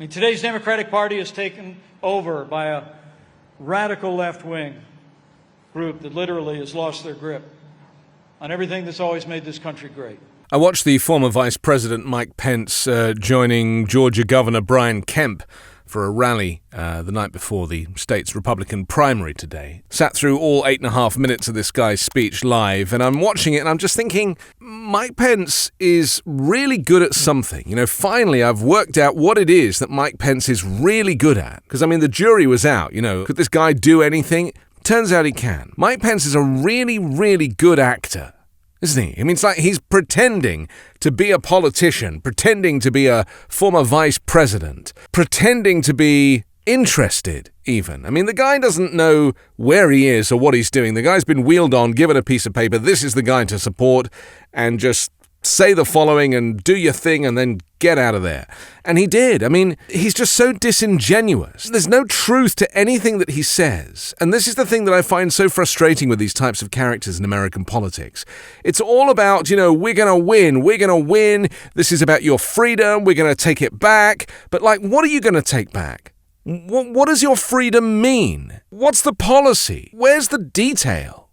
mean, today's Democratic Party is taken over by a radical left-wing group that literally has lost their grip on everything that's always made this country great. I watched the former Vice President Mike Pence joining Georgia Governor Brian Kemp for a rally the night before the state's Republican primary today. Sat through all 8.5 minutes of this guy's speech live, and I'm watching it and I'm just thinking, Mike Pence is really good at something. You know, finally I've worked out what it is that Mike Pence is really good at. Because, I mean, the jury was out, you know, could this guy do anything? Turns out he can. Mike Pence is a really, really good actor, isn't he? I mean, it's like he's pretending to be a politician, pretending to be a former vice president, pretending to be interested, even. I mean, the guy doesn't know where he is or what he's doing. The guy's been wheeled on, given a piece of paper, this is the guy to support, and just say the following and do your thing and then get out of there. And he did. I mean, he's just so disingenuous. There's no truth to anything that he says. And this is the thing that I find so frustrating with these types of characters in American politics. It's all about, you know, we're going to win. This is about your freedom. We're going to take it back. But, like, what are you going to take back? What does your freedom mean? What's the policy? Where's the detail?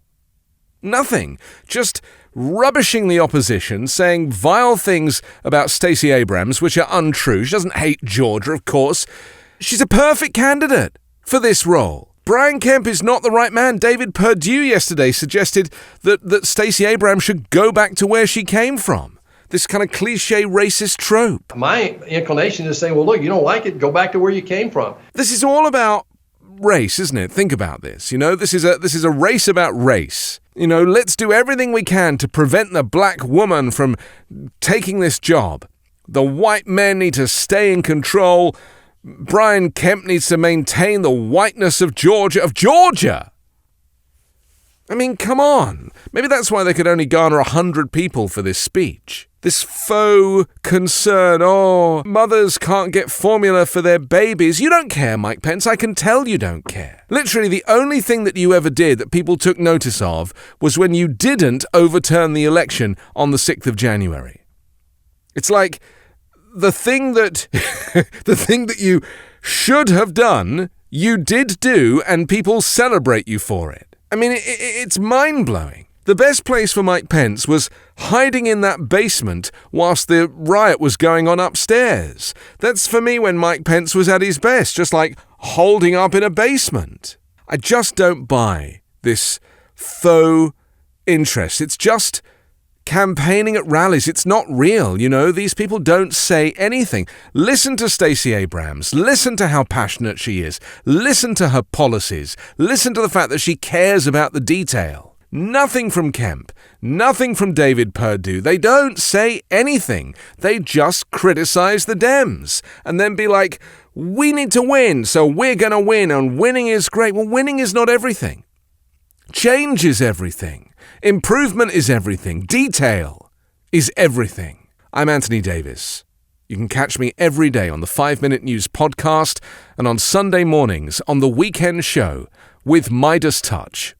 Nothing. Just rubbishing the opposition, saying vile things about Stacey Abrams, which are untrue. She doesn't hate Georgia, of course. She's a perfect candidate for this role. Brian Kemp is not the right man. David Perdue yesterday suggested that Stacey Abrams should go back to where she came from. This kind of cliche racist trope. My inclination is saying, well, look, you don't like it, go back to where you came from. This is all about race, isn't it? Think about this. You know, this is a race about race. You know, let's do everything we can to prevent the black woman from taking this job. The white men need to stay in control. Brian Kemp needs to maintain the whiteness of Georgia. I mean, come on. Maybe that's why they could only garner 100 people for this speech. This faux concern, oh, mothers can't get formula for their babies. You don't care, Mike Pence. I can tell you don't care. Literally, the only thing that you ever did that people took notice of was when you didn't overturn the election on the 6th of January. It's like the thing that you should have done, you did do, and people celebrate you for it. I mean, it's mind-blowing. The best place for Mike Pence was hiding in that basement whilst the riot was going on upstairs. That's for me when Mike Pence was at his best, just like holding up in a basement. I just don't buy this faux interest. It's just campaigning at rallies. It's not real, you know. These people don't say anything. Listen to Stacey Abrams. Listen to how passionate she is. Listen to her policies. Listen to the fact that she cares about the detail. Nothing from Kemp. Nothing from David Perdue. They don't say anything. They just criticize the Dems and then be like, we need to win, so we're going to win, and winning is great. Well, winning is not everything. Change is everything. Improvement is everything. Detail is everything. I'm Anthony Davis. You can catch me every day on the 5-Minute News podcast and on Sunday mornings on The Weekend Show with MeidasTouch.